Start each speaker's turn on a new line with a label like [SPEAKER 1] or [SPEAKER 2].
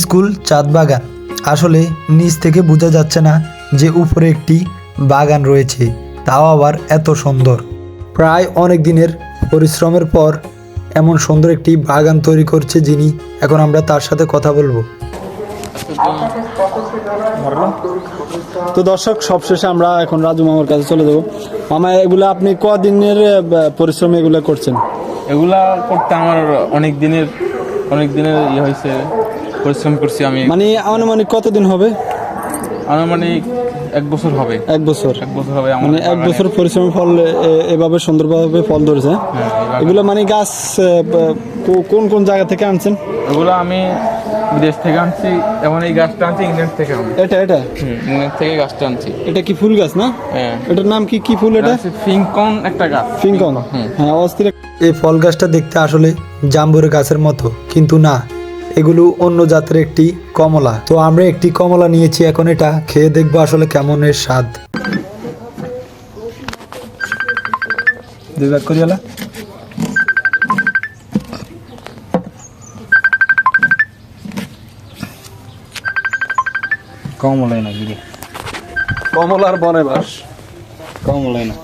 [SPEAKER 1] School চাঁদ বাগান। আসলে নিচ থেকে বোঝা যাচ্ছে না যে উপরে একটি বাগান রয়েছে, তাও আবার এত সুন্দর। প্রায় অনেক দিনের পরিশ্রমের পর এমন সুন্দর একটি বাগান তৈরি করছে যিনি। এখন আমরা তার সাথে কথা বলবো।
[SPEAKER 2] তো দর্শক, সবশেষে আমরা এখন রাজু মামার কাছে চলে যাবো। মামা, এগুলা আপনি কদিনের পরিশ্রম এগুলা করছেন?
[SPEAKER 3] এগুলা করতে আমার অনেক দিনের হয়েছে, পরিশ্রম করছি আমি।
[SPEAKER 2] মানে আনুমানিক কতদিন হবে?
[SPEAKER 3] আনুমানিক 1 বছর হবে।
[SPEAKER 2] 1 বছর?
[SPEAKER 3] 1 বছর হবে আমার
[SPEAKER 2] মানে 1 বছর পরিশ্রমের ফল এভাবে সুন্দরভাবে ফল ধরেছে। এগুলো মানে গাছ কোন কোন জায়গা থেকে আনছেন?
[SPEAKER 3] এগুলো আমি বিদেশ থেকে আনছি, এবং এই গাছটা আনছি ইংল্যান্ড থেকে।
[SPEAKER 2] এটা
[SPEAKER 3] ইংল্যান্ড থেকে গাছটা আনছি।
[SPEAKER 2] এটা কি ফুল গাছ না?
[SPEAKER 3] হ্যাঁ।
[SPEAKER 2] এটার নাম কি ফুল? এটা
[SPEAKER 3] ফিঙ্কন একটা গাছ।
[SPEAKER 2] ফিঙ্কন? হ্যাঁ, অস্থির।
[SPEAKER 1] এই ফল গাছটা দেখতে আসলে জাম্বুরের গাছের মতো, কিন্তু না, এগুলো অন্য জাতের একটি কমলা। তো আমরা একটি কমলা নিয়েছি, এখন এটা খেয়ে দেখবো আসলে কেমন এর স্বাদ। করিয়ালা
[SPEAKER 2] কমলাই না, কমলার বনে বাস, কমলাই না।